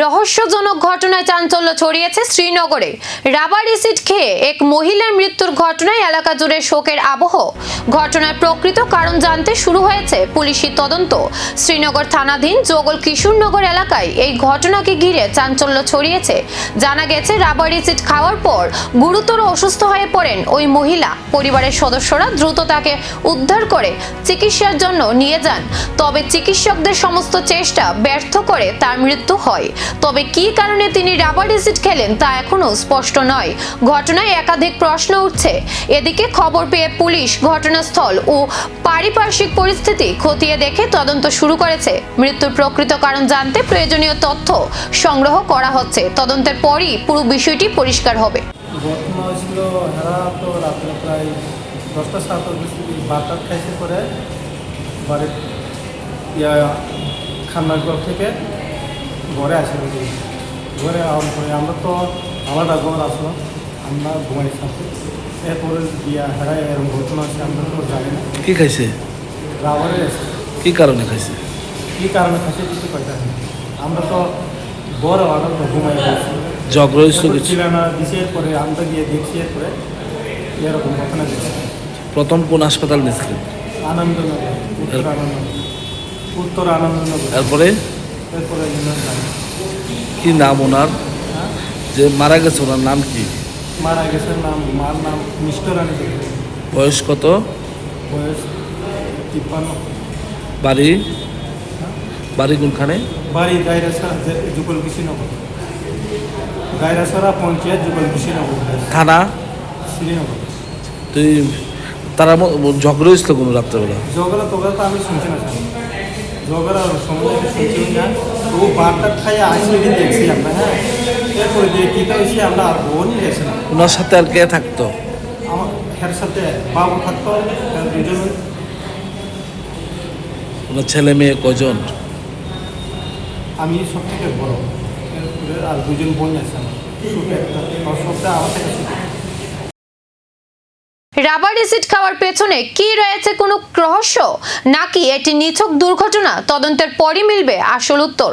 রহস্যজনক ঘটনায় চাঞ্চল্য ছড়িয়েছে শ্রীনগরে। রাবার এসিড খেয়ে এক মহিলার মৃত্যুর ঘটনায় এলাকা জুড়ে শোকের আবহ। ঘটনার প্রকৃত কারণ জানতে শুরু হয়েছে পুলিশি তদন্ত। শ্রীনগর থানাধীন জগল কিশোরনগর এলাকায় এই ঘটনাকে ঘিরে চাঞ্চল্য ছড়িয়েছে। জানা গেছে, রাবার এসিড খাওয়ার পর গুরুতর অসুস্থ হয়ে পড়েন ওই মহিলা। পরিবারের সদস্যরা দ্রুত তাকে উদ্ধার করে চিকিৎসার জন্য নিয়ে যান, তবে চিকিৎসকদের সমস্ত চেষ্টা ব্যর্থ করে তার মৃত্যু হয়। তবে কী কারণে তিনি রাবার এসিড খেলেন তা এখনো স্পষ্ট নয়। ঘটনায় একাধিক প্রশ্ন উঠছে। এদিকে খবর পেয়ে পুলিশ ঘটনাস্থল ও পারিপার্শ্বিক পরিস্থিতি খতিয়ে দেখে তদন্ত শুরু করেছে। মৃত্যুর প্রকৃত কারণ জানতে প্রয়োজনীয় তথ্য সংগ্রহ করা হচ্ছে। তদন্তের পরই পুরো বিষয়টি পরিষ্কার হবে। ঘটনা হয়েছিল তো রাত্রে প্রায় 10টা 7টার বাতার খাইতে করে বাড়ির খান্নাঘর থেকে ঘরে আসে। ঘরে আওয়ার পরে আমরা তো আলাদা ঘর আসলো, আমরা ঘুমাই সাথে। এরপরে বিয়া হেরাই এরকম ঘটনা আছে, আমরা তো জানি না। কি খাইছে? রাবারে আছে। কি কারণে খাইছে? কী কারণে খাইছে কিছু কথা নেই। আমরা তো বড় আলাদা তো ঘুমাই গেছি। জগরইছিল কিছু ছিল না, দিছে পরে আমরা গিয়ে দেখছি। এরপরে এরকম ঘটনা দেখছি। প্রথম কোন হাসপাতাল নিয়েছিলেন? আনন্দনগর, উত্তর আনন্দনগর। তারপরে এরপরে কি নাম ওনার? যে মারা গেছে ওনার নাম কি? মারা গেছে মার নাম মিষ্টরানী দেবী। বয়স কত? বয়স 53। বাড়ি বাড়ি কোনখানে? বাড়ি গাইরাছড়া, যুগল কিশোরনগর। গাইরাছড়া পঞ্চায়েত, যুগল কিশোরনগর থানা শ্রীনগর। তুই তারা ঝগড়া হয়েছিল কোনো রাত্রেবেলা? ঝগড়া তো আমি শুনছি না স্যার। ঝগড়া সম্বন্ধে শুনছি না। ও বারটা খাই আসলে কিন্তু দেখছি আমরা। হ্যাঁ, এরপরে যে কীটা হয়েছে আমরা আর বোনই দেখছি না। ওনার সাথে আর কে থাকতো? আমার এর সাথে বাবু থাকতো, দুজন। ওনার ছেলে মেয়ে কজন? আমি সব থেকে বড়, এরপরে আর দুজন বোন আছে আমার। ছোট একটা, সবটা আমার থেকে ছোট। রাবার এসিড খাওয়ার পেছনে কি রয়েছে কোনো রহস্য, নাকি এটি নিছক দুর্ঘটনা? তদন্তের পরই মিলবে আসল উত্তর।